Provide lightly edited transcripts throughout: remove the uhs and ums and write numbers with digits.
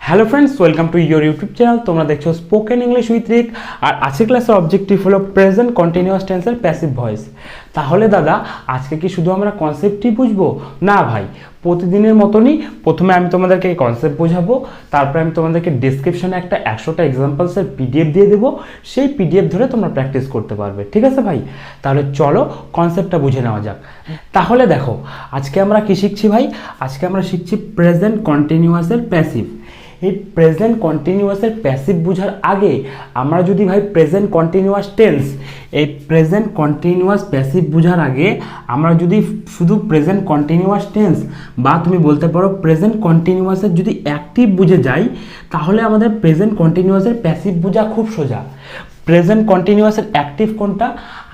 Hello friends, welcome to your YouTube channel. তোমরা দেখছো spoken English with রিক। আর আজকের ক্লাসের অবজেক্টিভ হলো প্রেজেন্ট কন্টিনিউয়াস টেন্সের প্যাসিভ ভয়েস। তাহলে দাদা আজকে কি শুধু আমরা কনসেপ্টই বুঝবো? না ভাই, প্রতিদিনের মতনই প্রথমে আমি তোমাদেরকে কনসেপ্ট বোঝাবো, তারপরে আমি তোমাদেরকে ডিসক্রিপশনে একটা 100টা এক্সাম্পলসের পিডিএফ দিয়ে দেবো। সেই পিডিএফ ধরে তোমরা প্র্যাকটিস করতে পারবে। ঠিক আছে ভাই? তাহলে চলো কনসেপ্টটা বুঝে নেওয়া যাক। তাহলে দেখো আজকে আমরা কি শিখছি ভাই? আজকে আমরা শিখছি প্রেজেন্ট কন্টিনিউয়াসের প্যাসিভ। এই প্রেজেন্ট কন্টিনিউয়াসের প্যাসিভ বোঝার আগে আমরা যদি ভাই প্রেজেন্ট কন্টিনিউয়াস টেন্স, এই প্রেজেন্ট কন্টিনিউয়াস প্যাসিভ বোঝার আগে আমরা যদি শুধু প্রেজেন্ট কন্টিনিউয়াস টেন্স বা তুমি বলতে পারো প্রেজেন্ট কন্টিনিউয়াসের যদি অ্যাক্টিভ বুঝে যাই, তাহলে আমাদের প্রেজেন্ট কন্টিনিউয়াসের প্যাসিভ বোঝা খুব সোজা। প্রেজেন্ট কন্টিনিউয়াসের অ্যাক্টিভ কোনটা?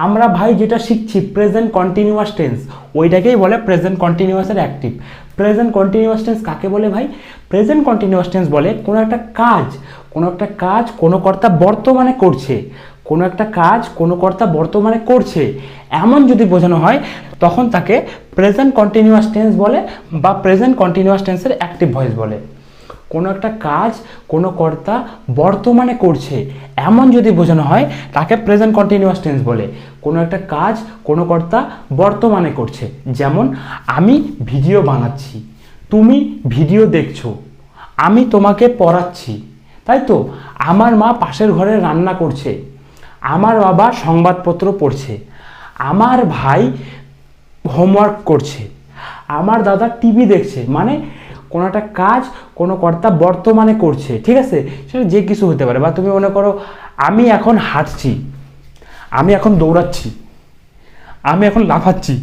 আমরা ভাই যেটা শিখছি প্রেজেন্ট কন্টিনিউয়াস টেন্স, ওইটাকেই বলে প্রেজেন্ট কন্টিনিউয়াসের অ্যাক্টিভ। প্রেজেন্ট কন্টিনিউয়াস টেন্স কাকে বলে ভাই? প্রেজেন্ট কন্টিনিউয়াস টেন্স বলে কোনো একটা কাজ কোনো কর্তা বর্তমানে করছে, কোনো একটা কাজ কোনো কর্তা বর্তমানে করছে এমন যদি বোঝানো হয়, তখন তাকে প্রেজেন্ট কন্টিনিউয়াস টেন্স বলে বা প্রেজেন্ট কন্টিনিউয়াস টেন্সের অ্যাক্টিভ ভয়েস বলে। কোনো একটা কাজ কোনো কর্তা বর্তমানে করছে এমন যদি বোঝানো হয়, তাকে প্রেজেন্ট কন্টিনিউয়াস টেন্স বলে। কোনো একটা কাজ কোনো কর্তা বর্তমানে করছে, যেমন আমি ভিডিও বানাচ্ছি, তুমি ভিডিও দেখছো, আমি তোমাকে পড়াচ্ছি, তাই তো? আমার মা পাশের ঘরে রান্না করছে, আমার বাবা সংবাদপত্র পড়ছে, আমার ভাই হোমওয়ার্ক করছে, আমার দাদা টিভি দেখছে। মানে কোনো একটা কাজ কোনো কর্তা বর্তমানে করছে, ঠিক আছে? সেটা যে কিছু হতে পারে। বা তুমি মনে করো আমি এখন হাঁটছি, আমি এখন দৌড়াচ্ছি, আমি এখন লাফাচ্ছি,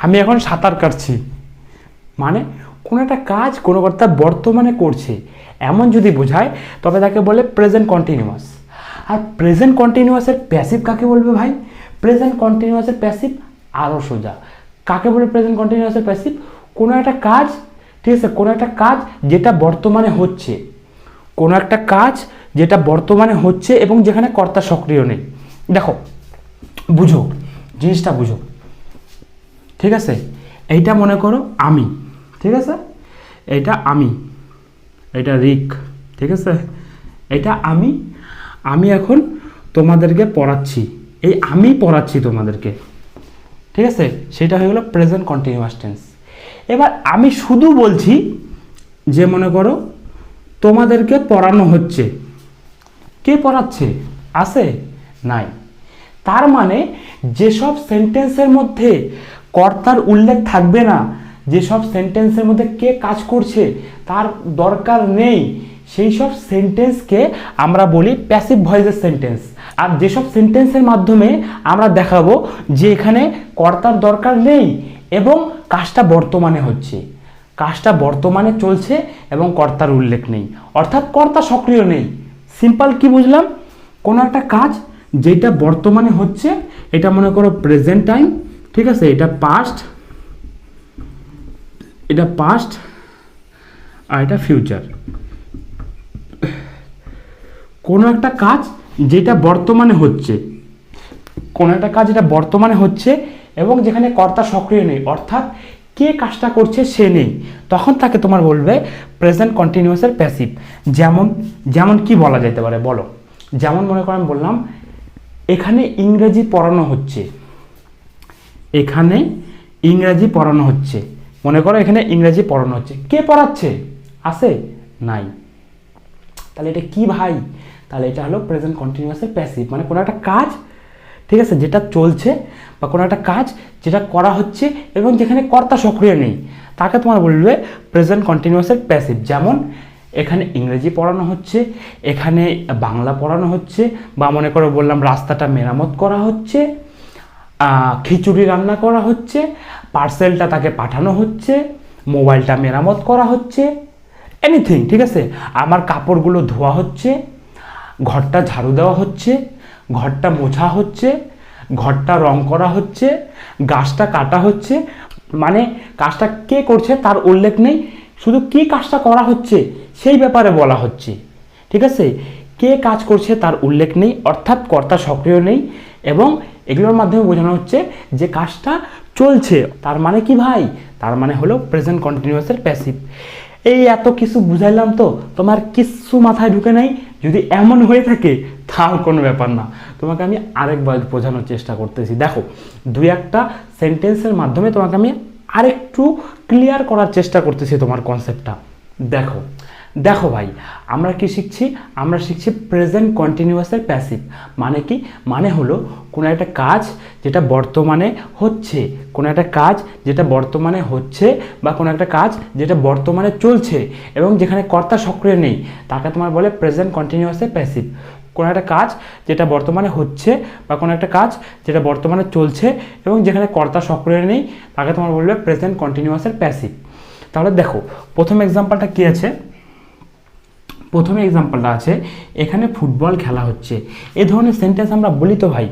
আমি এখন সাঁতার কাটছি। মানে কোনো একটা কাজ কোনো কর্তা বর্তমানে করছে এমন যদি বোঝায়, তবে তাকে বলে প্রেজেন্ট কন্টিনিউয়াস। আর প্রেজেন্ট কন্টিনিউয়াসের প্যাসিভ কাকে বলবে ভাই? প্রেজেন্ট কন্টিনিউয়াসের প্যাসিভ আরও সোজা। কাকে বলে প্রেজেন্ট কন্টিনিউয়াসের প্যাসিভ? কোনো একটা কাজ, ঠিক আছে, কোনো একটা কাজ যেটা বর্তমানে হচ্ছে, কোনো একটা কাজ যেটা বর্তমানে হচ্ছে এবং যেখানে কর্তা সক্রিয় নেই। দেখো বুঝো, জিনিসটা বুঝো, ঠিক আছে? এইটা মনে করো আমি, ঠিক আছে? এটা আমি, এটা রিক, ঠিক আছে? এটা আমি এখন তোমাদেরকে পড়াচ্ছি, এই আমি পড়াচ্ছি তোমাদেরকে, ঠিক আছে? সেটা হয়ে গেল প্রেজেন্ট কন্টিনিউয়াস টেন্স। এবার আমি শুধু বলছি যে মনে করো তোমাদেরকে পড়ানো হচ্ছে, কে পড়াচ্ছে? আছে? নাই। তার মানে যেসব সেন্টেন্সের মধ্যে কর্তার উল্লেখ থাকবে না, যেসব সেন্টেন্সের মধ্যে কে কাজ করছে তার দরকার নেই, সেই সব সেন্টেন্সকে আমরা বলি প্যাসিভ ভয়েসের সেন্টেন্স। আর যেসব সেন্টেন্সের মাধ্যমে আমরা দেখাবো যে এখানে কর্তার দরকার নেই এবং কাজটা বর্তমানে হচ্ছে, কাজটা বর্তমানে চলছে এবং কর্তার উল্লেখ নেই, অর্থাৎ কর্তা সক্রিয় নেই। সিম্পল কি বুঝলাম? কোনো একটা কাজ যেটা বর্তমানে হচ্ছে, এটা মনে করো প্রেজেন্ট টাইম, ঠিক আছে? এটা পাস্ট আর এটা ফিউচার। কোনো একটা কাজ যেটা বর্তমানে হচ্ছে, কোনো একটা কাজ যেটা বর্তমানে হচ্ছে এবং যেখানে কর্তা সক্রিয় নেই, অর্থাৎ কে কাজটা করছে সে নেই, তখন তাকে তোমার বলবে প্রেজেন্ট কন্টিনিউয়াসের প্যাসিভ। যেমন কি বলা যেতে পারে বলো? যেমন মনে করো আমি বললাম এখানে ইংরেজি পড়ানো হচ্ছে, এখানে ইংরেজি পড়ানো হচ্ছে। মনে করো এখানে ইংরেজি পড়ানো হচ্ছে, কে পড়াচ্ছে? আছে? নাই। তাহলে এটা কি ভাই? তাহলে এটা হলো প্রেজেন্ট কন্টিনিউয়াসের প্যাসিভ। মানে কোনো একটা কাজ, ঠিক আছে, যেটা চলছে বা কোনো একটা কাজ যেটা করা হচ্ছে এবং যেখানে কর্তা সক্রিয় নেই, তাকে তোমার বলবে প্রেজেন্ট কন্টিনিউয়াসের প্যাসিভ। যেমন এখানে ইংরেজি পড়ানো হচ্ছে, এখানে বাংলা পড়ানো হচ্ছে, বা মনে করো বললাম রাস্তাটা মেরামত করা হচ্ছে, খিচুড়ি রান্না করা হচ্ছে, পার্সেলটা তাকে পাঠানো হচ্ছে, মোবাইলটা মেরামত করা হচ্ছে, এনিথিং, ঠিক আছে? আমার কাপড়গুলো ধোয়া হচ্ছে, ঘরটা ঝাড়ু দেওয়া হচ্ছে, ঘরটা মোছা হচ্ছে, ঘরটা রং করা হচ্ছে, গাছটা কাটা হচ্ছে। মানে কাজটা কে করছে তার উল্লেখ নেই, শুধু কি কাজটা করা হচ্ছে সেই ব্যাপারে বলা হচ্ছে, ঠিক আছে? কে কাজ করছে তার উল্লেখ নেই, অর্থাৎ কর্তা সক্রিয় নেই, এবং এগুলোর মাধ্যমে বোঝানো হচ্ছে যে কাজটা চলছে। তার মানে কি ভাই? তার মানে হলো প্রেজেন্ট কন্টিনিউয়াসের প্যাসিভ। এই এত কিছু বুঝাইলাম তো তোমার কিচ্ছু মাথায় ঢুকে নাই? যদি এমন হয়ে থাকে তাহলে কোনো ব্যাপার না, তোমাকে আমি আরেকবার বোঝানোর চেষ্টা করতেছি। দেখো, দুই একটা সেন্টেন্সের মাধ্যমে তোমাকে আমি আরেকটু ক্লিয়ার করার চেষ্টা করতেছি তোমার কনসেপ্টটা। দেখো দেখো ভাই, আমরা কি শিখছি? আমরা শিখছি প্রেজেন্ট কন্টিনিউয়াসের প্যাসিভ। মানে কি? মানে হলো কোনো একটা কাজ যেটা বর্তমানে হচ্ছে, কোনো একটা কাজ যেটা বর্তমানে হচ্ছে, বা কোনো একটা কাজ যেটা বর্তমানে চলছে এবং যেখানে কর্তা সক্রিয় নেই, তাকে তোমার বলে প্রেজেন্ট কন্টিনিউয়াসের প্যাসিভ। কোনো একটা কাজ যেটা বর্তমানে হচ্ছে বা কোনো একটা কাজ যেটা বর্তমানে চলছে এবং যেখানে কর্তা সক্রিয় নেই, তাকে তোমার বলবে প্রেজেন্ট কন্টিনিউয়াসের প্যাসিভ। তাহলে দেখো, প্রথম এক্সাম্পলটা কী আছে? প্রথমে এক্সাম্পলটা আছে, এখানে ফুটবল খেলা হচ্ছে। এই ধরনের সেন্টেন্স আমরা বলি তো ভাই।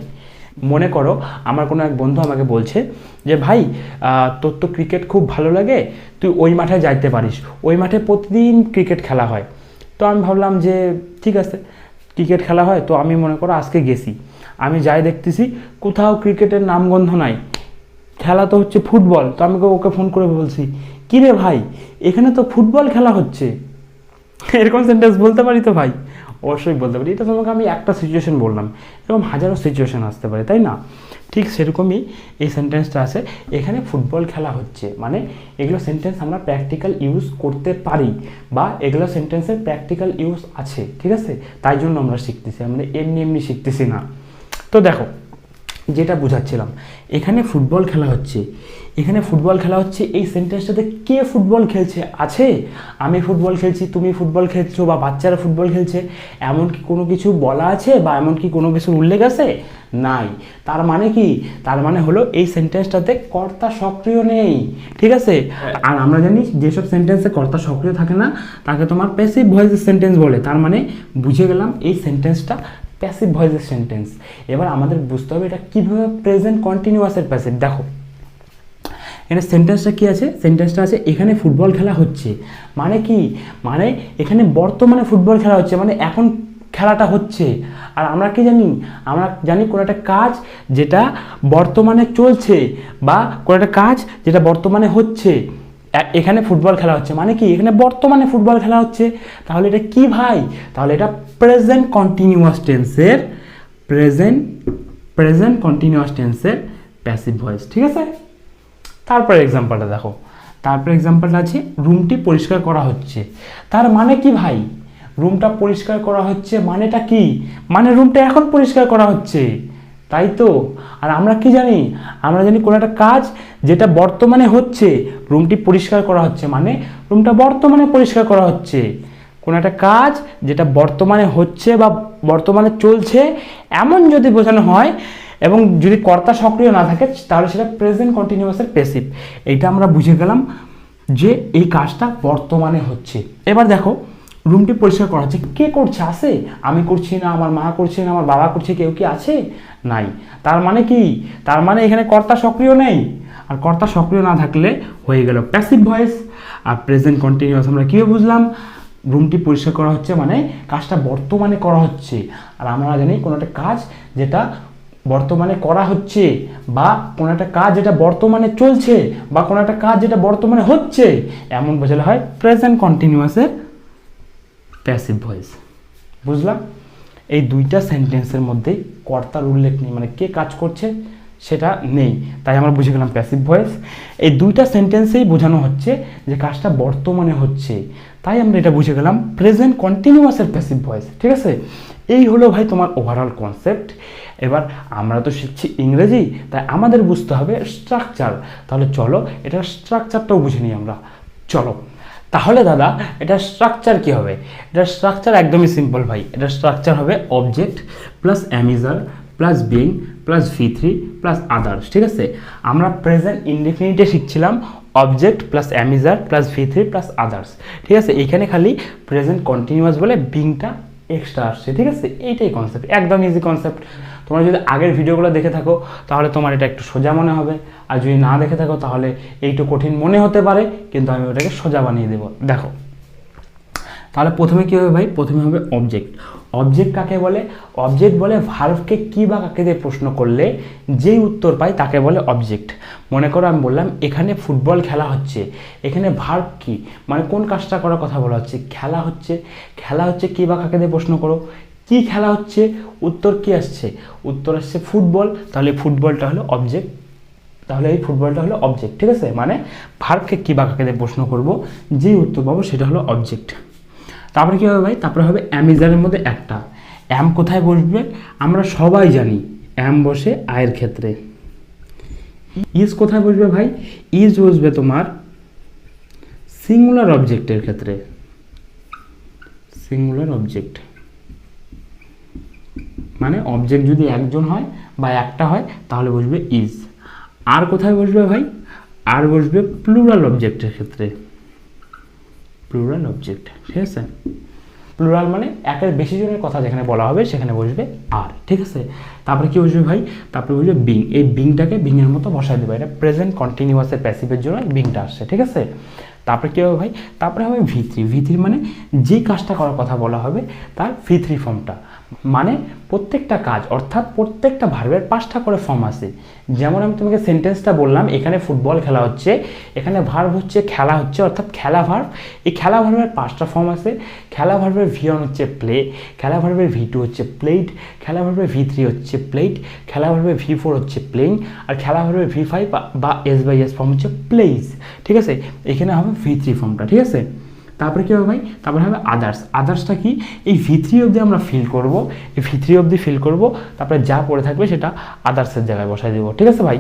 মনে করো আমার কোনো এক বন্ধু আমাকে বলছে যে ভাই তোর তো ক্রিকেট খুব ভালো লাগে, তুই ওই মাঠে যাইতে পারিস, ওই মাঠে প্রতিদিন ক্রিকেট খেলা হয়। তো আমি ভাবলাম যে ঠিক আছে, ক্রিকেট খেলা হয় তো আমি মনে করো আজকে গেছি, আমি যাই দেখতেছি কোথাও ক্রিকেটের নামগন্ধ নাই, খেলা তো হচ্ছে ফুটবল। তো আমি ওকে ফোন করে বলছি, কী রে ভাই, এখানে তো ফুটবল খেলা হচ্ছে। এরকম সেন্টেন্স বলতে পারি তো ভাই? অবশ্যই বলতে পারি। এটা তোমাকে আমি একটা সিচুয়েশন বললাম, এরকম হাজারো সিচুয়েশন আসতে পারে, তাই না? ঠিক সেরকমই এই সেন্টেন্সটা আছে, এখানে ফুটবল খেলা হচ্ছে। মানে এগুলো সেন্টেন্স আমরা প্র্যাকটিক্যাল ইউজ করতে পারি, বা এগুলো সেন্টেন্সের প্র্যাকটিক্যাল ইউজ আছে, ঠিক আছে? তাই জন্য আমরা শিখতেছি, আমরা এমনি এমনি শিখতেছি না। তো দেখো, যেটা বুঝাচ্ছিলাম, এখানে ফুটবল খেলা হচ্ছে, এখানে ফুটবল খেলা হচ্ছে, এই সেন্টেন্সটাতে কে ফুটবল খেলছে? আছে। আমি ফুটবল খেলছি, তুমি ফুটবল খেলছো, বা বাচ্চারা ফুটবল খেলছে, এমন কি কোনো কিছু বলা আছে বা এমন কি কোনো কিছুর উল্লেখ আছে? নাই। তার মানে কি? তার মানে হলো এই সেন্টেন্সটাতে কর্তা সক্রিয় নেই, ঠিক আছে? আর আমরা জানি যেসব সেন্টেন্সে কর্তা সক্রিয় থাকে না তাকে তোমার প্যাসিভ ভয়েসের সেন্টেন্স বলে। তার মানে বুঝে গেলাম এই সেন্টেন্সটা প্যাসিভ ভয়েসের সেন্টেন্স। এবার আমাদের বুঝতে হবে এটা কীভাবে প্রেজেন্ট কন্টিনিউয়াসের প্যাসিভ। দেখো এখানে সেন্টেন্সটা কী আছে? সেন্টেন্সটা আছে এখানে ফুটবল খেলা হচ্ছে। মানে কি? মানে এখানে বর্তমানে ফুটবল খেলা হচ্ছে, মানে এখন খেলাটা হচ্ছে। আর আমরা কি জানি? আমরা জানি কোনো একটা কাজ যেটা বর্তমানে চলছে, বা কোনো একটা কাজ যেটা বর্তমানে হচ্ছে, এখানে ফুটবল খেলা হচ্ছে। মানে কি? এখানে বর্তমানে ফুটবল খেলা হচ্ছে। তাহলে এটা কি ভাই? তাহলে এটা প্রেজেন্ট কন্টিনিউয়াস টেন্সের প্রেজেন্ট কন্টিনিউয়াস টেন্সের প্যাসিভ ভয়েস, ঠিক আছে? তারপরে এক্সাম্পলটা দেখো, তারপরে এক্সাম্পলটা আছে রুমটি পরিষ্কার করা হচ্ছে। তার মানে কি ভাই? রুমটা পরিষ্কার করা হচ্ছে মানেটা কি? মানে রুমটা এখন পরিষ্কার করা হচ্ছে, তাই তো? আর আমরা কি জানি? আমরা জানি কোনো একটা কাজ যেটা বর্তমানে হচ্ছে, রুমটি পরিষ্কার করা হচ্ছে মানে রুমটা বর্তমানে পরিষ্কার করা হচ্ছে। কোনো একটা কাজ যেটা বর্তমানে হচ্ছে বা বর্তমানে চলছে এমন যদি বোঝানো হয় এবং যদি কর্তা সক্রিয় না থাকে, তাহলে সেটা প্রেজেন্ট কন্টিনিউয়াসের প্যাসিভ। এইটা আমরা বুঝে গেলাম যে এই কাজটা বর্তমানে হচ্ছে। এবার দেখো, রুমটি পরিষ্কার করা হচ্ছে, কে করছে? আছে। আমি করছি না, আমার মা করছে না, আমার বাবা করছে, কেউ কি আছে? নাই। তার মানে কি? তার মানে এখানে কর্তা সক্রিয় নেই। আর কর্তা সক্রিয় না থাকলে হয়ে গেল প্যাসিভ ভয়েস। আর প্রেজেন্ট কন্টিনিউয়াস আমরা কীভাবে বুঝলাম? রুমটি পরিষ্কার করা হচ্ছে মানে কাজটা বর্তমানে করা হচ্ছে। আর আমরা জানি কোনো একটা কাজ যেটা বর্তমানে করা হচ্ছে, বা কোনো একটা কাজ যেটা বর্তমানে চলছে, বা কোনো একটা কাজ যেটা বর্তমানে হচ্ছে, এমন বোঝালে হয় প্রেজেন্ট কন্টিনিউয়াসের প্যাসিভ ভয়েস। বুঝলাম? এই দুইটা সেন্টেন্সের মধ্যে কর্তার উল্লেখ নেই, মানে কে কাজ করছে সেটা নেই, তাই আমরা বুঝে গেলাম প্যাসিভ ভয়েস। এই দুইটা সেন্টেন্সেই বোঝানো হচ্ছে যে কাজটা বর্তমানে হচ্ছে, তাই আমরা এটা বুঝে গেলাম প্রেজেন্ট কন্টিনিউয়াসের প্যাসিভ ভয়েস, ঠিক আছে? এই হলো ভাই তোমার ওভারঅল কনসেপ্ট। এবার আমরা তো শিখছি ইংরেজি, তাই আমাদের বুঝতে হবে স্ট্রাকচার। তাহলে চলো এটার স্ট্রাকচারটাও বুঝে নিই আমরা। চলো তাহলে দাদা, এটা স্ট্রাকচার কি হবে? এটা স্ট্রাকচার একদমই সিম্পল ভাই। এটা স্ট্রাকচার হবে object plus am is are plus being plus V3 plus others, ঠিক আছে? আমরা প্রেজেন্ট ইনডেফিনিটে শিখছিলাম object plus am is are plus V3 plus others, ঠিক আছে? এইখানে খালি প্রেজেন্ট কন্টিনিউয়াস বলে বিংটা এক্সট্রা আসছে, ঠিক আছে? এইটাই কনসেপ্ট, একদম ইজি কনসেপ্ট। তোমরা যদি আগের ভিডিওগুলো দেখে থাকো তাহলে তোমার এটা একটু সোজা মনে হবে, আর যদি না দেখে থাকো তাহলে এইটু কঠিন মনে হতে পারে, কিন্তু আমি ওটাকে সোজা বানিয়ে দেবো। দেখো তাহলে প্রথমে কী হবে ভাই? প্রথমে হবে অবজেক্ট। অবজেক্ট কাকে বলে? অবজেক্ট বলে ভার্বকে কি বা কাকে দিয়ে প্রশ্ন করলে যেই উত্তর পাই তাকে বলে অবজেক্ট। মনে করো আমি বললাম এখানে ফুটবল খেলা হচ্ছে, এখানে ভার্ব কি, মানে কোন কাজটা করার কথা বলা হচ্ছে? খেলা হচ্ছে। খেলা হচ্ছে কি বা কাকে দিয়ে প্রশ্ন করো, কি খেলা হচ্ছে, উত্তর কি আসছে? উত্তর আসছে ফুটবল, তাহলে ফুটবলটা হলো অবজেক্ট, তাহলে এই ফুটবলটা হলো অবজেক্ট। ঠিক আছে, মানে ভার্বকে কি বা কাকে দিয়ে প্রশ্ন করব যেই উত্তর পাবো সেটা হলো অবজেক্ট। তারপরে কী হবে ভাই? তারপরে হবে অ্যামিজারের মধ্যে একটা অ্যাম কোথায় বসবে? আমরা সবাই জানি অ্যাম বসে আয়ের ক্ষেত্রে। ইজ কোথায় বসবে ভাই? ইজ বসবে তোমার সিঙ্গুলার অবজেক্টের ক্ষেত্রে, সিঙ্গুলার অবজেক্ট, মানে অবজেক্ট যদি একজন হয় বা একটা হয় তাহলে বসবে ইজ। আর কোথায় বসবে ভাই? আর বসবে প্লুরাল অবজেক্টের ক্ষেত্রে, প্লুরাল অবজেক্ট। ঠিক আছে, প্লুরাল মানে একের বেশি জনের কথা যেখানে বলা হবে সেখানে বসবে আর। ঠিক আছে, তারপরে কি বসবে ভাই? তারপরে বসবে বিং। এই বিংটাকে বিংয়ের মতো বসায় দেবে, এটা প্রেজেন্ট কন্টিনিউয়াসের প্যাসিভের জন্য বিংটা আসছে। ঠিক আছে, তারপরে কী হবে ভাই? তারপরে হবে ভি3। ভি3 মানে যে কাজটা করার কথা বলা হবে তার ভি3 ফর্মটা, মানে প্রত্যেকটা কাজ অর্থাৎ প্রত্যেকটা ভার্বের 5টা করে ফর্ম আছে। যেমন আমি তোমাকে সেন্টেন্সটা বললাম, এখানে ফুটবল খেলা হচ্ছে, এখানে ভার্ব হচ্ছে খেলা হচ্ছে অর্থাৎ খেলা ভার্ব। এই খেলা ভার্বের 5টা ফর্ম আছে। খেলা ভার্বের ভি1 হচ্ছে প্লে, খেলা ভার্বের ভি2 হচ্ছে প্লেড, খেলা ভার্বের ভি3 হচ্ছে প্লেড, খেলা ভার্বের ভি4 হচ্ছে প্লেইং, আর খেলা ভার্বের ভি5 বা এস ফর্ম হচ্ছে প্লেইজ। ঠিক আছে, এখানে হবে ভি3 ফর্মটা। ঠিক আছে, তারপরে কী হবে ভাই? তারপরে হবে আদার্স। আদার্সটা কি? এই ভি3 অবধি আমরা ফিল করব, এই ভি3 অবধি ফিল করব, তারপরে যা পড়ে থাকবে সেটা আদার্সের জায়গায় বসাই দেবো। ঠিক আছে ভাই,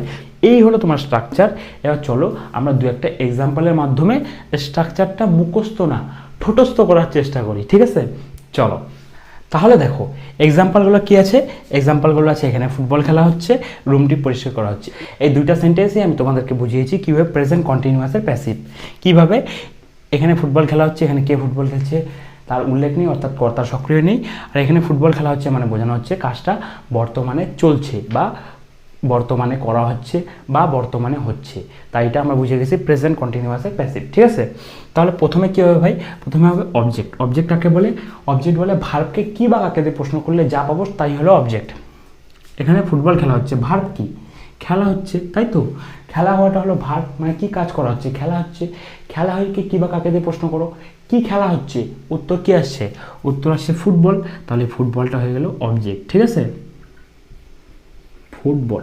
এই হলো তোমার স্ট্রাকচার। এবার চলো আমরা দু একটা এক্সাম্পলের মাধ্যমে স্ট্রাকচারটা মুখস্থ না ঠোঁটস্থ করার চেষ্টা করি। ঠিক আছে, চলো তাহলে দেখো এক্সাম্পলগুলো কী আছে। এক্সাম্পলগুলো আছে এখানে ফুটবল খেলা হচ্ছে, রুমটি পরিষ্কার করা হচ্ছে। এই দুইটা সেন্টেন্সে আমি তোমাদেরকে বুঝিয়েছি কীভাবে প্রেজেন্ট কন্টিনিউয়াসের প্যাসিভ, কীভাবে এখানে ফুটবল খেলা হচ্ছে, এখানে কে ফুটবল খেলছে তার উল্লেখ নেই অর্থাৎ কর্তা সক্রিয় নেই, আর এখানে ফুটবল খেলা হচ্ছে মানে বোঝানো হচ্ছে কাজটা বর্তমানে চলছে বা বর্তমানে করা হচ্ছে বা বর্তমানে হচ্ছে, তাই এটা আমরা বুঝে গেছি প্রেজেন্ট কন্টিনিউয়াসের প্যাসিভ। ঠিক আছে, তাহলে প্রথমে কী হবে ভাই? প্রথমে হবে অবজেক্ট। অবজেক্ট কাকে বলে? অবজেক্ট বলে ভার্বকে কী বা কাকে দিয়ে প্রশ্ন করলে যা পাবো তাই হলো অবজেক্ট। এখানে ফুটবল খেলা হচ্ছে, ভার্ব কি? খেলা হচ্ছে, তাই তো? খেলা হওয়াটা হলো ভার্ব, মানে কি কাজ করা হচ্ছে? খেলা হচ্ছে। খেলা হয় কি বা কাকে দিয়ে প্রশ্ন করো, কি খেলা হচ্ছে, উত্তর কি আসছে? উত্তর আসছে ফুটবল, তাহলে ফুটবলটা হয়ে গেল অবজেক্ট। ঠিক আছে, ফুটবল।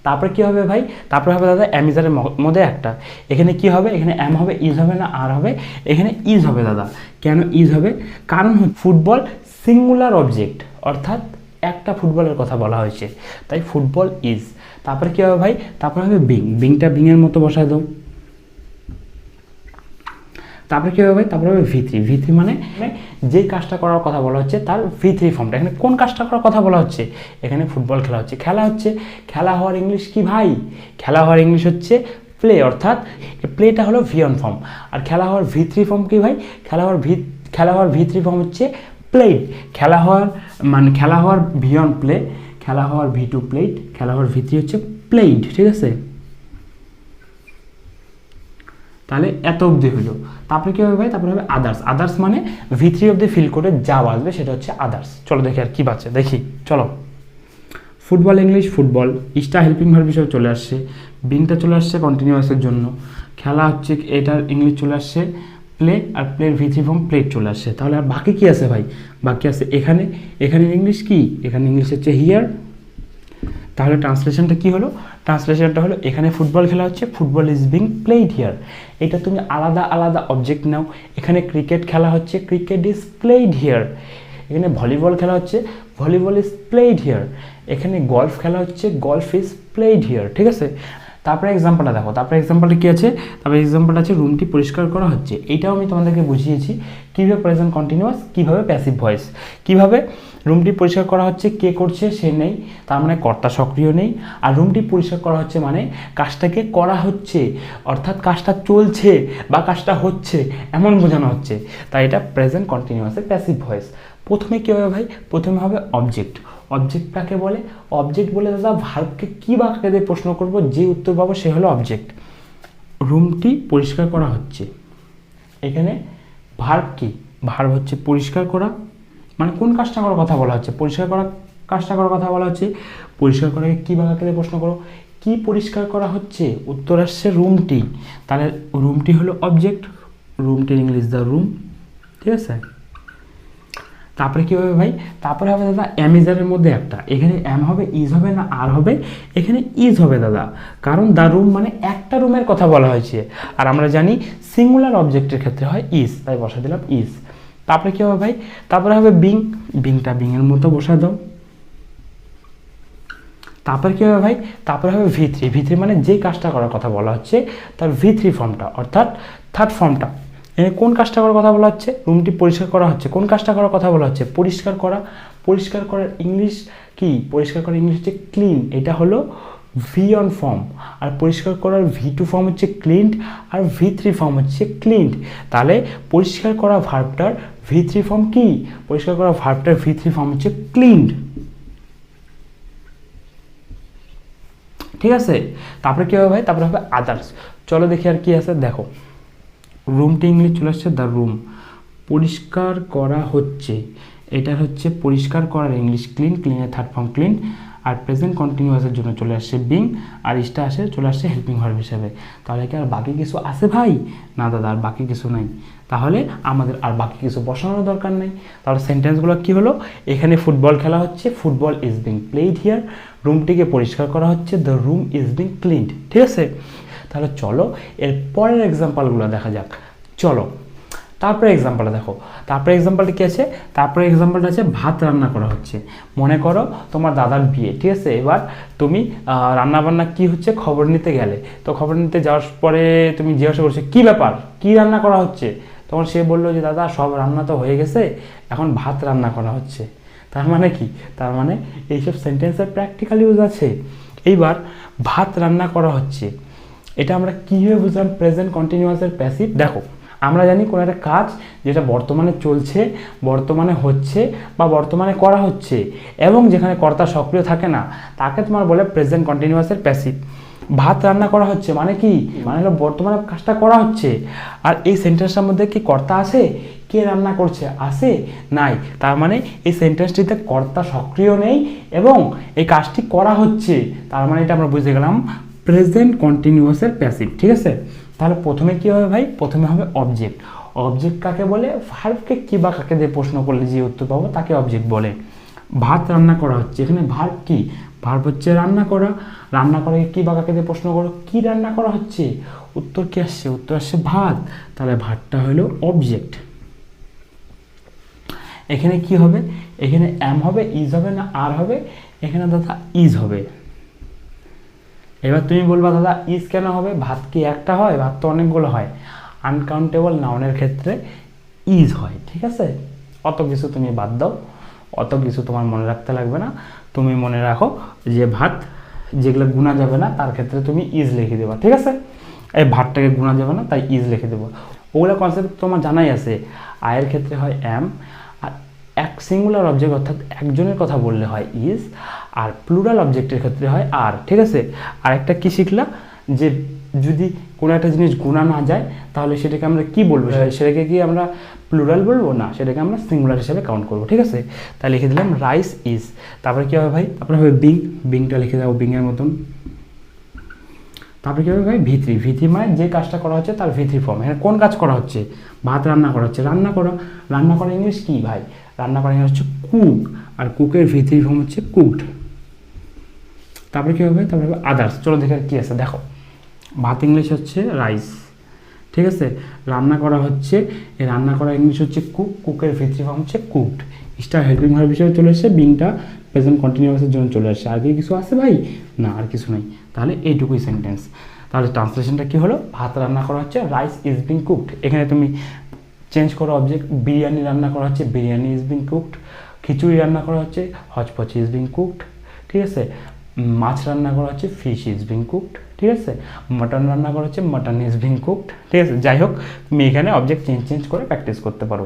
তারপরে কি হবে ভাই? তারপরে হবে দাদা অ্যামিজারের মধ্যে একটা, এখানে কি হবে? এখানে অ্যাম হবে, ইজ হবে না আর হবে? এখানে ইজ হবে দাদা। কেন ইজ হবে? কারণ ফুটবল সিঙ্গুলার অবজেক্ট, অর্থাৎ একটা ফুটবলের কথা বলা হয়েছে, তাই ফুটবল ইজ। তারপরে কী হবে ভাই? তারপরে হবে বিং। বিংটা বিংয়ের মতো বসায় দাও। তারপরে কী হবে ভাই? তারপরে হবে ভি3। ভি3 মানে যে কাজটা করার কথা বলা হচ্ছে তার ভি3 ফর্মটা। এখানে কোন কাজটা করার কথা বলা হচ্ছে? এখানে ফুটবল খেলা হচ্ছে, খেলা হচ্ছে। খেলা হওয়ার ইংলিশ কি ভাই? খেলা হওয়ার ইংলিশ হচ্ছে প্লে, অর্থাৎ প্লেটা হলো ভি1 ফর্ম। আর খেলা হওয়ার ভি3 ফর্ম কি ভাই? খেলা হওয়ার ভি3 ফর্ম হচ্ছে প্লেড। খেলা হওয়ার ভি1 প্লে, খেলা হওয়ার ভি2 প্লেড, খেলা হওয়ার ভি3 হচ্ছে প্লেড। ঠিক আছে, তাহলে এত অবধি হলো। তারপরে কী হবে ভাই? তারপরে হবে আদার্স। আদার্স মানে ভি3 অবধি ফিল করে যা বাজবে সেটা হচ্ছে আদার্স। চলো দেখি আর কী বাজছে, দেখি চলো। ফুটবল ইংলিশ ফুটবল, ইস্টা হেল্পিং ভার্ব হিসেবে চলে আসছে, বিংটা চলে আসছে কন্টিনিউয়াসের জন্য, খেলা হচ্ছে এটার ইংলিশ চলে আসছে প্লে, আর প্লের ভি3 ফর্ম প্লেট চলে আসছে। তাহলে আর বাকি কী আছে ভাই? বাকি আছে এখানে, এখানে ইংলিশ কি? এখানে ইংলিশ হচ্ছে হিয়ার। তাহলে ট্রান্সলেশনটা কি হলো? ট্রান্সলেশনটা হলো এখানে ফুটবল খেলা হচ্ছে, football is being played here. এটা তুমি আলাদা আলাদা অবজেক্ট নাও। এখানে ক্রিকেট খেলা হচ্ছে, ক্রিকেট ইজ প্লেড হিয়ার। এখানে ভলিবল খেলা হচ্ছে, ভলিবল ইজ প্লেড হিয়ার। এখানে গলফ খেলা হচ্ছে, গলফ ইজ প্লেড হিয়ার। ঠিক আছে, তারপরে এক্সাম্পলটা দেখো। তারপরে এক্সাম্পলটা কী আছে? তারপরে এক্সাম্পলটা আছে রুমটি পরিষ্কার করা হচ্ছে। এইটাও আমি তোমাদেরকে বুঝিয়েছি কীভাবে প্রেজেন্ট কন্টিনিউয়াস, কীভাবে প্যাসিভ ভয়েস। কীভাবে রুমটি পরিষ্কার করা হচ্ছে, কে করছে সে নেই, তার মানে কর্তা সক্রিয় নেই। আর রুমটি পরিষ্কার করা হচ্ছে মানে কাজটাকে করা হচ্ছে, অর্থাৎ কাজটা চলছে বা কাজটা হচ্ছে এমন বোঝানো হচ্ছে, তাই এটা প্রেজেন্ট কন্টিনিউয়াসের প্যাসিভ ভয়েস। প্রথমে কী হবে ভাই? প্রথমে হবে অবজেক্ট। অবজেক্ট কাকে বলে? অবজেক্ট বলে দাদা ভার্বকে কী বা কাকে দিয়ে প্রশ্ন করবো যে উত্তর পাবো সে হলো অবজেক্ট। রুমটি পরিষ্কার করা হচ্ছে, এখানে ভার্ব কি? ভার্ব হচ্ছে পরিষ্কার করা, মানে কোন কাজটা করার কথা বলা হচ্ছে? পরিষ্কার করা কাজটা করার কথা বলা হচ্ছে। পরিষ্কার করাকে কী বা কাকে দিয়ে প্রশ্ন করো, কি পরিষ্কার করা হচ্ছে? উত্তর আসছে রুমটি। তাহলে রুমটি হলো অবজেক্ট, রুমটির ইংলিশ দ্য রুম, ঠিক আছে। তারপরে কী হবে ভাই? তারপরে হবে দাদা অ্যামেজারের মধ্যে একটা, এখানে অ্যাম হবে, ইজ হবে না আর হবে? এখানে ইজ হবে দাদা, কারণ দ্য রুম মানে একটা রুমের কথা বলা হয়েছে, আর আমরা জানি সিঙ্গুলার অবজেক্টের ক্ষেত্রে হয় ইজ, তাই বসা দিলাম ইজ। তারপরে কী হবে ভাই? তারপরে হবে বিং, বিংটা বিংয়ের মতো বসা দাও। তারপরে কী হবে ভাই? তারপরে হবে ভি3, ভি3 মানে যে কাজটা করার কথা বলা হচ্ছে তার ভি3 ফর্মটা, অর্থাৎ থার্ড ফর্মটা। এখানে কোন কাজটা করার কথা বলা হচ্ছে? রুমটি পরিষ্কার করা হচ্ছে, কোন কাজটা করার কথা বলা হচ্ছে? পরিষ্কার করা। পরিষ্কার করার ইংলিশ কি? পরিষ্কার করার ইংলিশ হচ্ছে ক্লিন, এটা হলো V1 ফর্ম। আর পরিষ্কার করার V2 ফর্ম হচ্ছে ক্লিনড, আর ভি3 ফর্ম হচ্ছে ক্লিনড। তাহলে পরিষ্কার করা ভার্বটার ভি3 ফর্ম কি? পরিষ্কার করা ভার্বটার ভি3 ফর্ম হচ্ছে ক্লিনড, ঠিক আছে। তারপরে কী হবে ভাই? তারপরে হবে আদার্স। চলো দেখি আর কি আছে। দেখো রুমটি ইংলিশ চলে আসছে দ্য রুম, পরিষ্কার করা হচ্ছে, এটার হচ্ছে পরিষ্কার করার ইংলিশ ক্লিন, ক্লিনের থার্ড ফর্ম ক্লিন। আর প্রেজেন্ট কন্টিনিউয়াসের জন্য চলে আসছে বিং, আর ইসটা চলে আসছে হেল্পিং ভার্ব হিসেবে। তাহলে কি আর বাকি কিছু আছে ভাই? না দাদা, আর বাকি কিছু নাই। তাহলে আমাদের আর বাকি কিছু বসানোর দরকার নেই। তাহলে সেন্টেন্সগুলো কি হলো? এখানে ফুটবল খেলা হচ্ছে, football is being played here. রুমটিকে পরিষ্কার করা হচ্ছে, the room is being cleaned, ঠিক আছে। তাহলে চলো এর পরের এক্সাম্পলগুলো দেখা যাক। চলো তারপরে এক্সাম্পলটা দেখো। তারপরে এক্সাম্পলটা কী আছে? তারপরে এক্সাম্পলটা আছে ভাত রান্না করা হচ্ছে। মনে করো তোমার দাদার বিয়ে, ঠিক আছে। এবার তুমি রান্নাবান্না কি হচ্ছে খবর নিতে গেলে, তো খবর নিতে যাওয়ার পরে তুমি জিজ্ঞাসা করছো কী ব্যাপার, কী রান্না করা হচ্ছে? তখন সে বললো যে দাদা সব রান্না তো হয়ে গেছে, এখন ভাত রান্না করা হচ্ছে। তার মানে কি? তার মানে এইসব সেন্টেন্সের প্র্যাকটিক্যাল ইউজ আছে। এইবার ভাত রান্না করা হচ্ছে, এটা আমরা কীভাবে বুঝলাম? প্রেজেন্ট কন্টিনিউয়াসের প্যাসিভ। দেখো আমরা জানি কোনো একটা কাজ যেটা বর্তমানে চলছে, বর্তমানে হচ্ছে বা বর্তমানে করা হচ্ছে, এবং যেখানে কর্তা সক্রিয় থাকে না, তাকে তোমার বলে প্রেজেন্ট কন্টিনিউয়াসের প্যাসিভ। ভাত রান্না করা হচ্ছে মানে কি? মানে হলো বর্তমানে কাজটা করা হচ্ছে। আর এই সেন্টেন্সটার মধ্যে কি কর্তা আছে? কে রান্না করছে? আছে? নাই। তার মানে এই সেন্টেন্সটিতে কর্তা সক্রিয় নেই এবং এই কাজটি করা হচ্ছে। তার মানে এটা আমরা বুঝে গেলাম প্রেজেন্ট কন্টিনিউয়াসের প্যাসিভ, ঠিক আছে। তাহলে প্রথমে কী হবে ভাই? প্রথমে হবে অবজেক্ট। অবজেক্ট কাকে বলে? ভার্বকে কী বা কাকে দিয়ে প্রশ্ন করলে যে উত্তর পাবো তাকে অবজেক্ট বলে। ভাত রান্না করা হচ্ছে, এখানে ভার্ব কি? ভার্ব হচ্ছে রান্না করা। রান্না করে কী বা কাকে দিয়ে প্রশ্ন করো, কী রান্না করা হচ্ছে? উত্তর কী আসছে? উত্তর আসছে ভাত। তাহলে ভাতটা হলো অবজেক্ট। এখানে কি হবে? এখানে অ্যাম হবে, ইজ হবে না আর হবে? এখানে দাদা ইজ হবে। এবার তুমি বলবা দাদা ইজ কেন হবে? ভাত কি একটা হয়? ভাত তো অনেকগুলো হয়। আনকাউন্টেবল নাউনের ক্ষেত্রে ইজ হয়, ঠিক আছে। অত কিছু তুমি বাদ দাও, অত কিছু তোমার মনে রাখতে লাগবে না। তুমি মনে রাখো যে ভাত যেগুলো গুণা যাবে না তার ক্ষেত্রে তুমি ইজ লিখে দেবা, ঠিক আছে। এই ভাতটাকে গুণা যাবে না তাই ইজ লিখে দেবো। ওগুলো কনসেপ্ট তোমার জানাই আছে। আয়ের ক্ষেত্রে হয় অ্যাম, আর এক সিঙ্গুলার অবজেক্ট অর্থাৎ একজনের কথা বললে হয় ইজ, আর প্লুরাল অবজেক্টের ক্ষেত্রে হয় আর, ঠিক আছে। আর একটা কী শিখলা? যে যদি কোনো একটা জিনিস গুণা না যায় তাহলে সেটাকে আমরা কি বলবো? সেটাকে কি আমরা প্লুরাল বলবো? না, সেটাকে আমরা সিঙ্গুলার হিসেবে কাউন্ট করবো, ঠিক আছে। তাই লিখে দিলাম রাইস ইজ। তারপরে কী হবে ভাই? তারপরে হবে বিং, বিংটা লিখে দাও বিংয়ের মতন। তারপরে কী হবে ভাই? ভি3, ভি3 মানে যে কাজটা করা হচ্ছে তার ভি3 ফর্ম। এখানে কোন কাজ করা হচ্ছে? ভাত রান্না করা হচ্ছে। রান্না করা, রান্না করা ইংলিশ কি ভাই? রান্না করা ইংলিশ হচ্ছে কুক, আর কুকের ভি3 ফর্ম হচ্ছে কুকড। তারপরে কী হবে? তারপরে হবে আদার্স। চলো দেখে কী আছে। দেখো ভাত ইংলিশ হচ্ছে রাইস, ঠিক আছে। রান্না করা হচ্ছে, এই রান্না করা ইংলিশ হচ্ছে কুক, কুকের ভি3 ফর্ম হচ্ছে কুকড। স্টার হেল্পিং ভার্ব হিসেবে চলে এসেছে, বিংটা প্রেজেন্ট কন্টিনিউয়াসের জন্য চলে আসছে। আর কি কিছু আছে ভাই? না, আর কিছু নাই। তাহলে এইটুকুই সেন্টেন্স। তাহলে ট্রান্সলেশনটা কী হলো? ভাত রান্না করা হচ্ছে, রাইস ইজ বিং কুকড। এখানে তুমি চেঞ্জ করো অবজেক্ট, বিরিয়ানি রান্না করা হচ্ছে, বিরিয়ানি ইজ বিং কুকড। খিচুড়ি রান্না করা হচ্ছে, হচপচ ইজ বিং কুকড, ঠিক আছে। মাছ রান্না করা হচ্ছে, ফিশ ইজ বিং কুকড, ঠিক আছে। মাটন রান্না করা হচ্ছে, মাটন ইজ বিং কুকড, ঠিক আছে। যাই হোক, তুমি এখানে অবজেক্ট চেঞ্জ করে প্র্যাকটিস করতে পারো।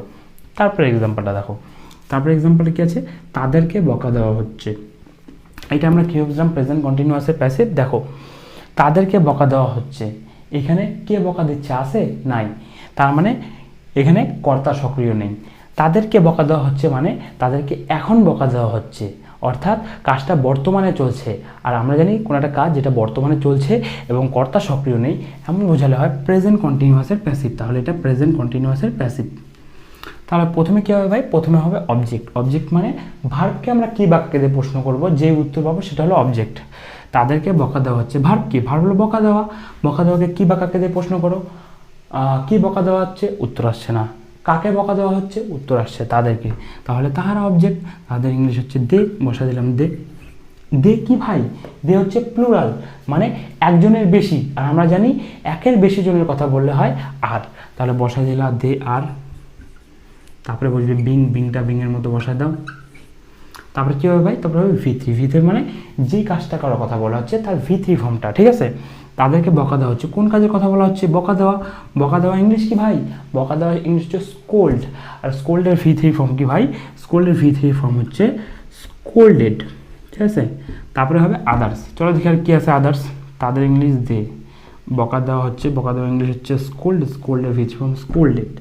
তারপরে এক্সাম্পলটা দেখো। তারপরে এক্সাম্পলটা কী আছে? তাদেরকে বকা দেওয়া হচ্ছে। এটা আমরা কী বুঝলাম? প্রেজেন্ট কন্টিনিউয়াসের প্যাসিভ। দেখো তাদেরকে বকা দেওয়া হচ্ছে, এখানে কে বকা দিচ্ছে? আছে? নাই। তার মানে এখানে কর্তা সক্রিয় নেই। তাদেরকে বকা দেওয়া হচ্ছে মানে তাদেরকে এখন বকা দেওয়া হচ্ছে, অর্থাৎ কাজটা বর্তমানে চলছে। আর আমরা জানি কোনো একটা কাজ যেটা বর্তমানে চলছে এবং কর্তা সক্রিয় নেই এমন বোঝালে হয় প্রেজেন্ট কন্টিনিউয়াসের প্যাসিভ। তাহলে এটা প্রেজেন্ট কন্টিনিউয়াসের প্যাসিভ। তাহলে প্রথমে কী হবে ভাই, প্রথমে হবে অবজেক্ট। অবজেক্ট মানে ভার্বকে আমরা কী বাক্যে দিয়ে প্রশ্ন করব, যে উত্তর পাবো সেটা হলো অবজেক্ট। তাদেরকে বকা দেওয়া হচ্ছে, ভার্ব কি, ভার্ব হলো বকা দেওয়া। বকা দেওয়াকে কী বাক্যে দিয়ে প্রশ্ন করো, কী বকা দেওয়া হচ্ছে, উত্তর আসছে না। কাকে বকা দেওয়া হচ্ছে, উত্তর আসছে তাদেরকে। তাহলে তাহারা অবজেক্ট, তাদের ইংলিশ হচ্ছে দে, বসা দিলাম দে। দে কি ভাই, দে হচ্ছে প্লুরাল মানে একজনের বেশি, আর আমরা জানি একের বেশি জনের কথা বললে হয় আর। তাহলে বসা দিলা দে আর, তারপরে বসবে বিং, বিংটা বিংয়ের মতো বসায় দাও। তারপরে কী হবে ভাই, তারপরে হবে ভি3। ভি3 মানে যে কাজটা করার কথা বলা হচ্ছে তার ভি3 ফর্মটা, ঠিক আছে। তাদেরকে বকা দেওয়া হচ্ছে, কোন কাজের কথা বলা হচ্ছে, বকা দেওয়া। বকা দেওয়া ইংলিশ কি ভাই, বকা দেওয়া ইংলিশ হচ্ছে স্কোল্ড। আর স্কোল্ডের ভি3 ফর্ম কি ভাই, স্কোল্ডের ভি3 ফর্ম হচ্ছে স্কোল্ডেড, ঠিক আছে। তারপরে হবে আদার্স। চলো দেখি আর কী আছে আদার্স। তাদের ইংলিশ দে, বকা দেওয়া হচ্ছে, বকা দেওয়া ইংলিশ হচ্ছে স্কোল্ড, স্কোল্ডের ভি3 ফর্ম স্কোল্ডেড।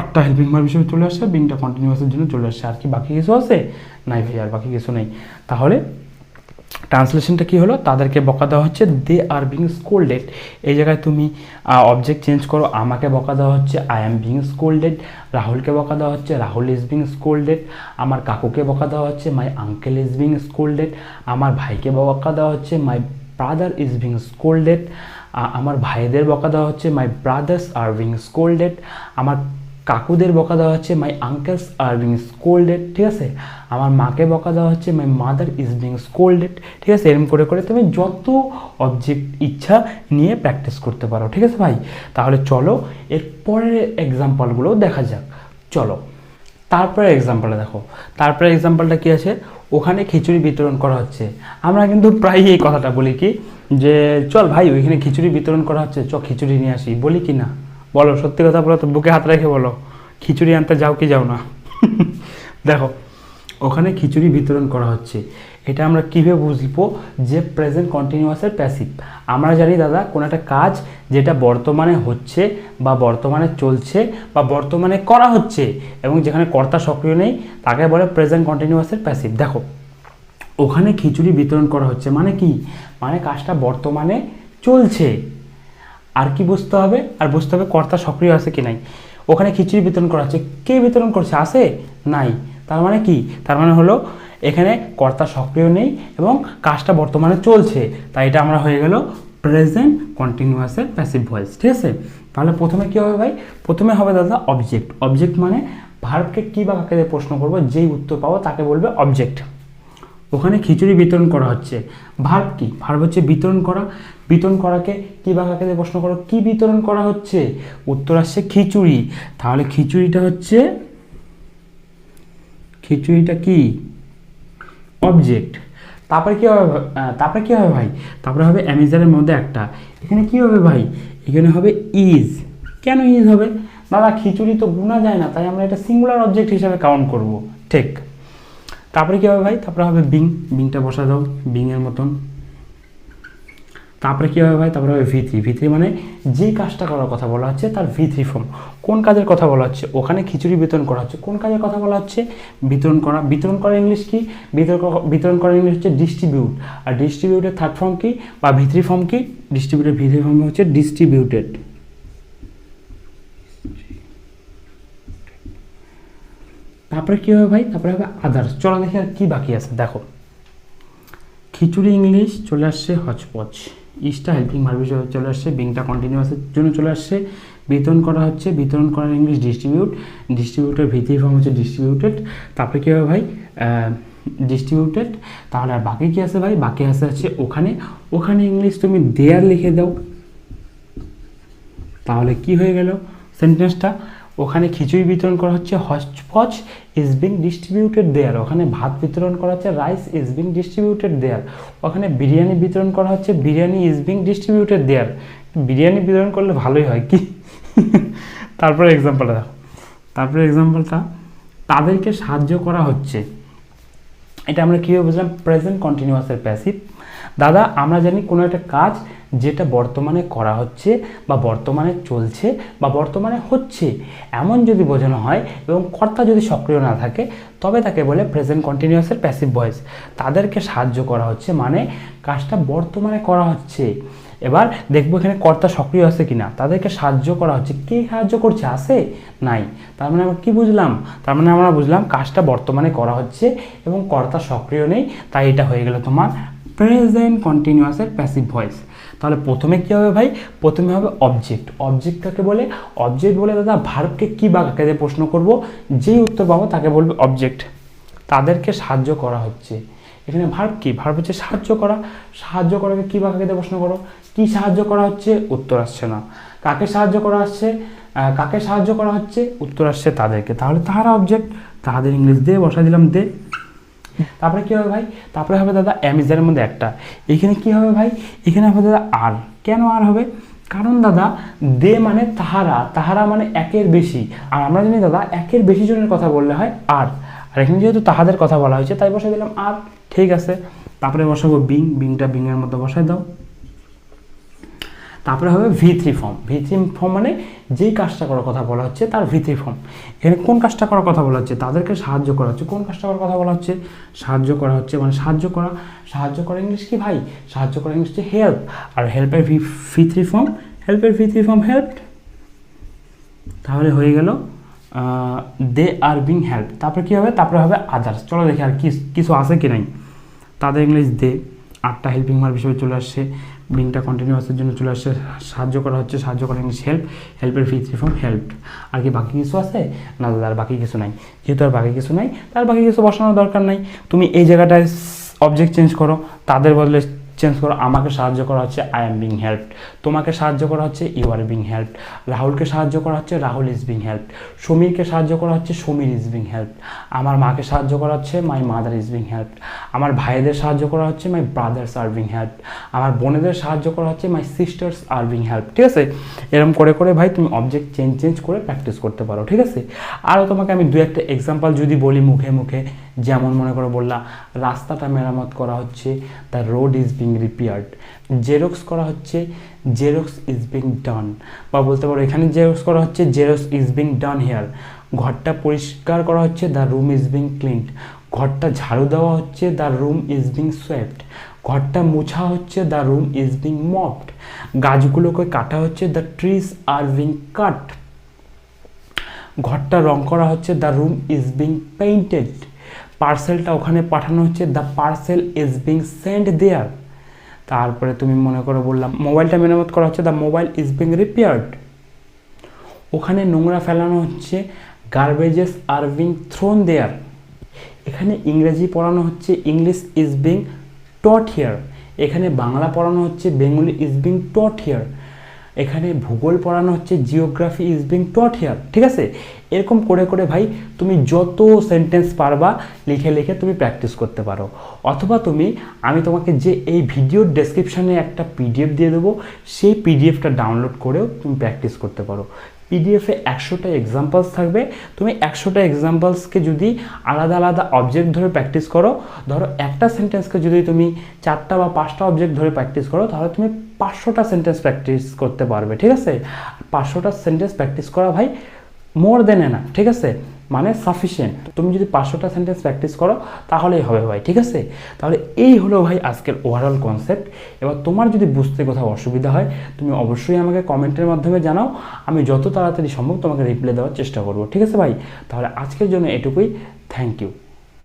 একটা হেল্পিং ভার্ব হিসেবে চলে আসছে, বিংটা কন্টিনিউয়াসের জন্য চলে আসছে। আর কি বাকি কিছু আছে, নাই ভাই আর বাকি কিছু নেই। তাহলে ট্রান্সলেশনটা কি হলো, তাদেরকে বকা দেওয়া হচ্ছে দে আর বিং স্কোল্ডেড। এই জায়গায় তুমি অবজেক্ট চেঞ্জ করো, আমাকে বকা দেওয়া হচ্ছে আই অ্যাম বিং স্কোল্ডেড, রাহুলকে বকা দেওয়া হচ্ছে রাহুল ইজ বিং স্কোল্ডেড, আমার কাকুকে বকা দেওয়া হচ্ছে my uncle is being scolded, আমার ভাইকে বকা দেওয়া হচ্ছে my brother is being scolded, আমার ভাইদের বকা দেওয়া হচ্ছে মাই ব্রাদার্স আর বিং স্কোল্ডেড, আমার কাকুদের বকা দেওয়া হচ্ছে মাই আঙ্কেলস আর বিং স্কোল্ডেড, ঠিক আছে। আমার মাকে বকা দেওয়া হচ্ছে my mother is being scolded, ঠিক আছে। এরকম করে করে তুমি যত অবজেক্ট ইচ্ছা নিয়ে প্র্যাকটিস করতে পারো, ঠিক আছে ভাই। তাহলে চলো এর পরের এক্সাম্পলগুলো দেখা যাক। চলো তারপরে এক্সাম্পলটা দেখো। তারপরে এক্সাম্পলটা কী আছে, ওখানে খিচুড়ি বিতরণ করা হচ্ছে। আমরা কিন্তু প্রায়ই এই কথাটা বলি কি, যে চল ভাই ওইখানে খিচুড়ি বিতরণ করা হচ্ছে, চ খিচুড়ি নিয়ে আসি, বলি কি না, বলো সত্যি কথা বলো তো, বুকে হাত রেখে বলো, খিচুড়ি আনতে যাও কি যাও না? দেখো ওখানে খিচুড়ি বিতরণ করা হচ্ছে, এটা আমরা কীভাবে বুঝবো যে প্রেজেন্ট কন্টিনিউয়াসের প্যাসিভ। আমরা জানি দাদা কোনো একটা কাজ যেটা বর্তমানে হচ্ছে বা বর্তমানে চলছে বা বর্তমানে করা হচ্ছে এবং যেখানে কর্তা সক্রিয় নেই তাকে বলে প্রেজেন্ট কন্টিনিউয়াসের প্যাসিভ। দেখো ওখানে খিচুড়ি বিতরণ করা হচ্ছে মানে কি, মানে কাজটা বর্তমানে চলছে। আর কি বুঝতে হবে, আর বুঝতে হবে কর্তা সক্রিয় আছে কি নাই। ওখানে খিচুড়ি বিতরণ করা হচ্ছে, কে বিতরণ করছে, আছে নাই, তার মানে কি, তার মানে হলো এখানে কর্তা সক্রিয় নেই এবং কাজটা বর্তমানে চলছে, তাই এটা আমরা হয়ে গেল প্রেজেন্ট কন্টিনিউয়াসের প্যাসিভ ভয়েস, ঠিক আছে। তাহলে প্রথমে কী হবে ভাই, প্রথমে হবে দাদা অবজেক্ট। অবজেক্ট মানে ভার্বকে কী বা কাকে দিয়ে প্রশ্ন করবো, যেই উত্তর পাবো তাকে বলবে অবজেক্ট। ওখানে খিচুড়ি বিতরণ করা হচ্ছে, ভার্ব কি, ভার্ব হচ্ছে বিতরণ করা। বিতরণ করাকে কী বা কাকে দিয়ে প্রশ্ন করো, কী বিতরণ করা হচ্ছে, উত্তর আসছে খিচুড়ি। তাহলে খিচুড়িটা হচ্ছে, খিচুড়িটা কি, অবজেক্ট। তারপরে কী হবে, তারপরে কী হবে ভাই, তারপরে হবে অ্যামিজারের মধ্যে একটা, এখানে কী হবে ভাই, এখানে হবে ইজ। কেন ইজ হবে দাদা, খিচুড়ি তো গুণা যায় না, তাই আমরা এটা সিঙ্গুলার অবজেক্ট হিসাবে কাউন্ট করব, ঠিক। তারপরে কী হবে ভাই, তারপরে হবে বিং, বিংটা বসা দাও বিংয়ের মতন। তারপরে কী হবে ভাই, তারপরে হবে ভি3। ভি3 মানে যে কাজটা করার কথা বলা হচ্ছে তার ভি3 ফর্ম। কোন কাজের কথা বলা হচ্ছে, ওখানে খিচুড়ি বিতরণ করা হচ্ছে, কোন কাজের কথা বলা হচ্ছে, বিতরণ করা। বিতরণ করা ইংলিশ কি, বিতরণ করা ইংলিশ হচ্ছে ডিস্ট্রিবিউট। আর ডিস্ট্রিবিউটের থার্ড ফর্ম কি বা ভি3 ফর্ম কি, ডিস্ট্রিবিউটের ভি3 ফর্ম হচ্ছে ডিস্ট্রিবিউটেড। তারপরে কী হবে ভাই, তারপরে হবে আদার্স। চলো দেখি আর কী বাকি আছে। দেখো খিচুড়ি ইংলিশ চলে আসছে হচপচ, ইসটা হেল্পিং ভার্ব হিসেবে চলে আসছে, বিংটা কন্টিনিউয়াসের জন্য চলে আসছে, বিতরণ করা হচ্ছে, বিতরণ করার ইংলিশ ডিস্ট্রিবিউট, ডিস্ট্রিবিউটের ভি3 ফর্ম হচ্ছে ডিস্ট্রিবিউটেড। তারপরে কী হবে ভাই, ডিস্ট্রিবিউটেড। তাহলে আর বাকি কী আছে ভাই, বাকি আছে ওখানে। ওখানে ইংলিশ তুমি দেয়ার লিখে দাও, তাহলে কি হয়ে গেল সেন্টেন্সটা, ওখানে খিচুড়ি বিতরণ করা হচ্ছে, হচপচ ইজ বিং ডিস্ট্রিবিউটেড দেয়ার। ওখানে ভাত বিতরণ করা হচ্ছে, রাইস ইজ বিং ডিস্ট্রিবিউটেড দেয়ার। ওখানে বিরিয়ানি বিতরণ করা হচ্ছে, বিরিয়ানি ইজ বিং ডিস্ট্রিবিউটেড দেয়ার। বিরিয়ানি বিতরণ করলে ভালোই হয় কি। তারপরে এক্সাম্পলটা দেখো, তারপরে এক্সাম্পলটা তাদেরকে সাহায্য করা হচ্ছে, এটা আমরা কীভাবে বুঝলাম, প্রেজেন্ট কন্টিনিউয়াসের প্যাসিভ। দাদা আমরা জানি কোনো একটা কাজ যেটা বর্তমানে করা হচ্ছে বা বর্তমানে চলছে বা বর্তমানে হচ্ছে এমন যদি বোঝানো হয় এবং কর্তা যদি সক্রিয় না থাকে তবে তাকে বলে প্রেজেন্ট কন্টিনিউয়াসের প্যাসিভ ভয়েস। তাদেরকে সাহায্য করা হচ্ছে মানে কাজটা বর্তমানে করা হচ্ছে। এবার দেখবো এখানে কর্তা সক্রিয় আছে কিনা, তাদেরকে সাহায্য করা হচ্ছে। কে সাহায্য করছে? আছে? নাই। তার মানে আমরা কি বুঝলাম? তার মানে আমরা বুঝলাম কাজটা বর্তমানে করা হচ্ছে এবং কর্তা সক্রিয় নেই, তাই এটা হয়ে গেল তোমার প্রেজেন্ট কন্টিনিউয়াসের প্যাসিভ ভয়েস। তাহলে প্রথমে কী হবে ভাই? প্রথমে হবে অবজেক্ট। অবজেক্ট কাকে বলে? অবজেক্ট বলে দাদা ভার্বকে কী বা কাকে দিয়ে প্রশ্ন করব, যেই উত্তর পাবো তাকে বলবে অবজেক্ট। তাদেরকে সাহায্য করা হচ্ছে, এখানে ভার্ব কি? ভার্ব হচ্ছে সাহায্য করা। সাহায্য করাকে কী বা কাকে দিয়ে প্রশ্ন করো, কি সাহায্য করা হচ্ছে? উত্তর আসছে না। কাকে সাহায্য করা আসছে? কাকে সাহায্য করা হচ্ছে? উত্তর আসছে তাদেরকে। তাহলে তাহারা অবজেক্ট, তাদের ইংলিশ দিয়ে বসা দিলাম দে। তারপরে কী হবে ভাই? তারপরে হবে দাদা অ্যামিজারের মধ্যে একটা। এখানে কি হবে ভাই? এখানে হবে দাদা আর। কেন আর হবে? কারণ দাদা দে মানে তাহারা, তাহারা মানে একের বেশি, আর আমরা জানি দাদা একের বেশি জনের কথা বললে হয় আর। আর এখানে যেহেতু তাহাদের কথা বলা হয়েছে তাই বসাই দিলাম আর। ঠিক আছে, তারপরে বসাবো বিং। বিংটা বিংয়ের মধ্যে বসাই দাও। তারপরে হবে V3 ফর্ম। V3 ফর্ম মানে যেই কাজটা করার কথা বলা হচ্ছে তার V3 ফর্ম। এখানে কোন কাজটা করার কথা বলা হচ্ছে? তাদেরকে সাহায্য করা হচ্ছে। কোন কাজটা করার কথা বলা হচ্ছে? সাহায্য করা হচ্ছে, মানে সাহায্য করা। সাহায্য করা ইংলিশ কি ভাই? সাহায্য করা ইংলিশ হচ্ছে হেল্প। আর হেল্পের V3 ফর্ম, হেল্পের V3 ফর্ম হেল্পড। তাহলে হয়ে গেল দে আর বিং হেল্প। তারপরে কী হবে? তারপরে হবে আদার্স। চলো দেখি আর কিছু আছে কি নাই। তাদের ইংলিশ দে, আটটা হেল্পিং ভার্ব হিসেবে চলে আসছে। বিংটা কন্টিনিউয়াসের জন্য চলে আসছে। সাহায্য করা হচ্ছে, সাহায্য করা ইংলিশ হেল্প। হেল্পের V3 ফর্ম হেল্পড। আর কি বাকি কিছু আছে? না দাদা আর বাকি কিছু নাই। যেহেতু আর বাকি কিছু নাই তার বাকি কিছু বসানোর দরকার নাই। তুমি এই জায়গাটায় অবজেক্ট চেঞ্জ করো, তাদের বদলে চেঞ্জ করো। আমাকে সাহায্য করা হচ্ছে আই এম বিং হেল্পড। তোমাকে সাহায্য করা হচ্ছে ইউ আর বিং হেল্পড। রাহুলকে সাহায্য করা হচ্ছে রাহুল ইজ বিং হেল্পড। সমীরকে সাহায্য করা হচ্ছে সমীর ইজ বিং হেল্পড। আমার মাকে সাহায্য করা হচ্ছে my mother is being helped. আমার ভাইদের সাহায্য করা হচ্ছে মাই ব্রাদার্স আর বিং হেল্পড। আমার বোনেদের সাহায্য করা হচ্ছে my sisters are being helped. ঠিক আছে, এরকম করে করে ভাই তুমি অবজেক্ট চেঞ্জ করে প্র্যাকটিস করতে পারো। ঠিক আছে, আরও তোমাকে আমি দু একটা এক্সাম্পল যদি বলি মুখে মুখে, যেমন মনে করে বললা রাস্তাটা মেরামত করা হচ্ছে, the road is being repaired. Xerox করা হচ্ছে, জেরক্স ইজ বিং ডান। বা বলতে পারো এখানে জেরক্স করা হচ্ছে, xerox is being done here. ঘরটা পরিষ্কার করা হচ্ছে, the room is being cleaned. ঘরটা ঝাড়ু দেওয়া হচ্ছে, the room is being swept. ঘরটা মুছা হচ্ছে, দ্য রুম ইজ বিং মপড। গাছগুলোকে কাটা হচ্ছে, দ্য ট্রিজ আর বিং কাট। ঘরটা রং করা হচ্ছে, the room is being painted. পার্সেলটা ওখানে পাঠানো হচ্ছে, the parcel is being send দেয়ার। তারপরে তুমি মনে করো বললাম মোবাইলটা মেরামত করা হচ্ছে, the mobile is being repaired. ওখানে নোংরা ফেলানো হচ্ছে, গার্বেজেস আর বিং থ্রোন দেয়ার। এখানে ইংরেজি পড়ানো হচ্ছে, English is being taught here. এখানে বাংলা পড়ানো হচ্ছে, Bengali is being taught here. এখানে ভূগোল পড়ানো হচ্ছে, geography is being taught here. ঠিক আছে, এরকম করে করে ভাই তুমি যত সেন্টেন্স পারবা লিখে লিখে তুমি প্র্যাকটিস করতে পারো। অথবা আমি তোমাকে যে এই ভিডিওর ডেসক্রিপশানে একটা PDF দিয়ে দেবো, সেই PDFটা ডাউনলোড করেও তুমি প্র্যাকটিস করতে পারো। PDF-এ 100টা এক্সাম্পলস থাকবে। তুমি 100টা এক্সাম্পলসকে যদি আলাদা আলাদা অবজেক্ট ধরে প্র্যাকটিস করো, ধরো একটা সেন্টেন্সকে যদি তুমি 4টা বা 5টা অবজেক্ট ধরে প্র্যাকটিস করো, তাহলে তুমি 500টা সেন্টেন্স প্র্যাকটিস করতে পারবে। ঠিক আছে, 500টা সেন্টেন্স প্র্যাকটিস করা ভাই মোর দেন এনাফ। ঠিক আছে, মানে সাফিসিয়েন্ট। তুমি যদি 500টা সেন্টেন্স প্র্যাকটিস করো তাহলেই হবে ভাই। ঠিক আছে, তাহলে এই হলো ভাই আজকের ওভারঅল কনসেপ্ট। এবার তোমার যদি বুঝতে কোথাও অসুবিধা হয় তুমি অবশ্যই আমাকে কমেন্টের মাধ্যমে জানাও, আমি যত তাড়াতাড়ি সম্ভব তোমাকে রিপ্লাই দেওয়ার চেষ্টা করব। ঠিক আছে ভাই, তাহলে আজকের জন্য এটুকুই। Thank you.